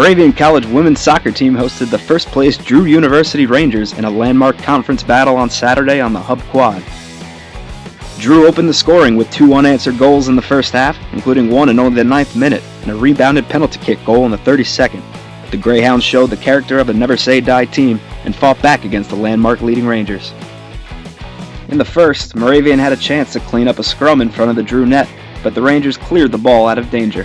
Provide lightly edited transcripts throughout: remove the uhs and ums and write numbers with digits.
Moravian College women's soccer team hosted the first-place Drew University Rangers in a landmark conference battle on Saturday on the Hub Quad. Drew opened the scoring with 2 unanswered goals in the first half, including one in only the 9th minute and a rebounded penalty kick goal in the 32nd. The Greyhounds showed the character of a never-say-die team and fought back against the landmark leading Rangers. In the first, Moravian had a chance to clean up a scrum in front of the Drew net, but the Rangers cleared the ball out of danger.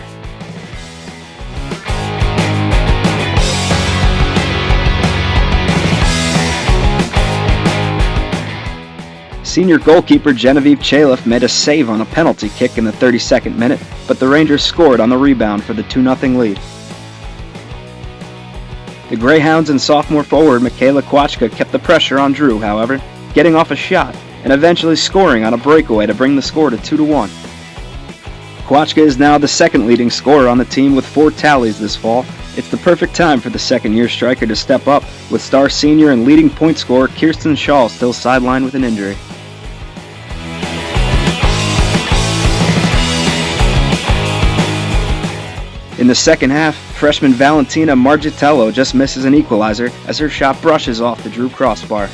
Senior goalkeeper Genevieve Chaliff made a save on a penalty kick in the 32nd minute, but the Rangers scored on the rebound for the 2-0 lead. The Greyhounds and sophomore forward Michaela Kwachka kept the pressure on Drew, however, getting off a shot and eventually scoring on a breakaway to bring the score to 2-1. Kwachka is now the second leading scorer on the team with 4 tallies this fall. It's the perfect time for the second-year striker to step up, with star senior and leading point scorer Kirsten Shaw still sidelined with an injury. In the second half, freshman Valentina Margitello just misses an equalizer as her shot brushes off the Drew crossbar.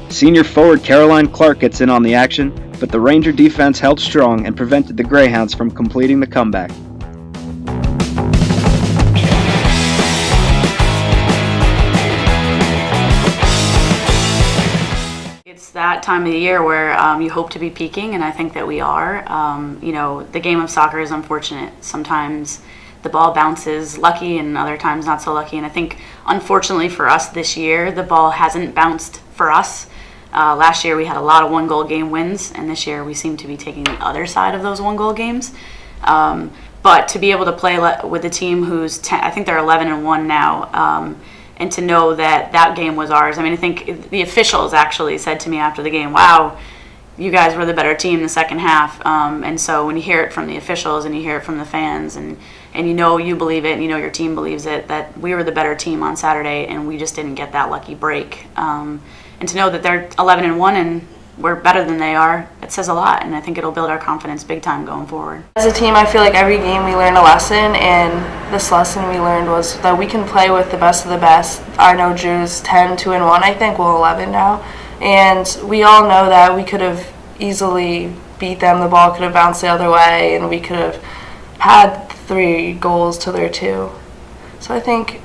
Senior forward Caroline Clark gets in on the action, but the Ranger defense held strong and prevented the Greyhounds from completing the comeback. It's that time of the year where you hope to be peaking, and I think that we are. The game of soccer is unfortunate. Sometimes the ball bounces lucky and other times not so lucky, and I think unfortunately for us this year, the ball hasn't bounced for us. Last year we had a lot of one-goal game wins, and this year we seem to be taking the other side of those one-goal games. But to be able to play with a team who's, I think they're 11-1 now, and to know that that game was ours. I mean, I think the officials actually said to me after the game, wow, you guys were the better team the second half. And so when you hear it from the officials and you hear it from the fans and you believe it and your team believes it, that we were the better team on Saturday and we just didn't get that lucky break. And to know that they're 11-1 and we're better than they are, it says a lot, and I think it'll build our confidence big time going forward. As a team, I feel like every game we learn a lesson, and this lesson we learned was that we can play with the best of the best. I know Drew's 10-2-1, I think we're 11 now, and we all know that we could have easily beat them. The ball could have bounced the other way, and we could have had 3 goals to their 2. So I think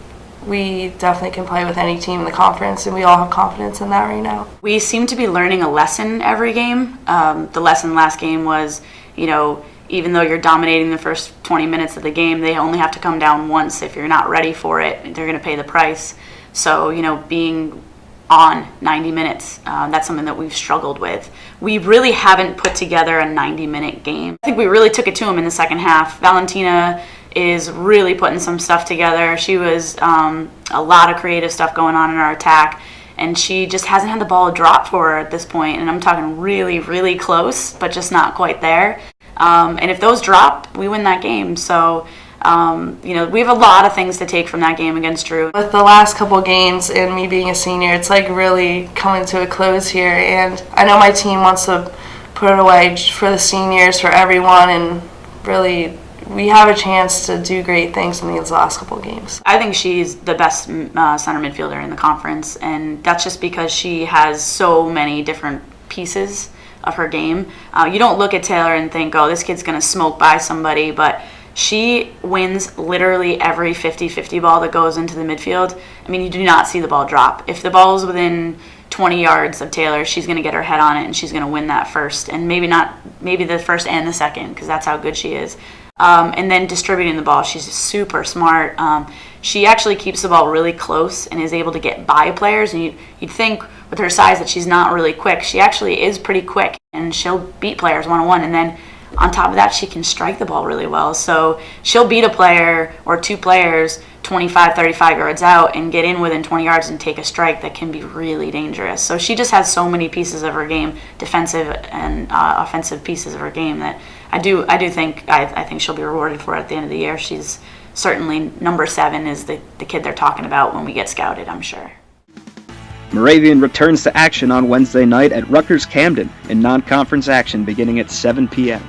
we definitely can play with any team in the conference, and we all have confidence in that right now. We seem to be learning a lesson every game. The lesson last game was, even though you're dominating the first 20 minutes of the game, they only have to come down once. If you're not ready for it, they're going to pay the price. So, being on 90 minutes, that's something that we've struggled with. We really haven't put together a 90-minute game. I think we really took it to them in the second half. Valentina is really putting some stuff together. She was a lot of creative stuff going on in our attack, and she just hasn't had the ball drop for her at this point, and I'm talking really, really close, but just not quite there. And if those drop, we win that game. So, we have a lot of things to take from that game against Drew. With the last couple games and me being a senior, it's like really coming to a close here, and I know my team wants to put it away for the seniors, for everyone, and really we have a chance to do great things in these last couple of games. I think she's the best center midfielder in the conference, and that's just because she has so many different pieces of her game. You don't look at Taylor and think, oh, this kid's going to smoke by somebody, but she wins literally every 50-50 ball that goes into the midfield. I mean, you do not see the ball drop. If the ball's within 20 yards of Taylor, she's going to get her head on it and she's going to win that first, and maybe the first and the second, because that's how good she is. And then distributing the ball, she's super smart. She actually keeps the ball really close and is able to get by players. And you'd think with her size that she's not really quick. She actually is pretty quick, and she'll beat players one-on-one. And then on top of that, she can strike the ball really well. So she'll beat a player or 2 players 25, 35 yards out and get in within 20 yards and take a strike that can be really dangerous. So she just has so many pieces of her game, defensive and offensive pieces of her game, that I think she'll be rewarded for it at the end of the year. She's certainly number 7 is the kid they're talking about when we get scouted, I'm sure. Moravian returns to action on Wednesday night at Rutgers Camden in non-conference action beginning at 7 p.m.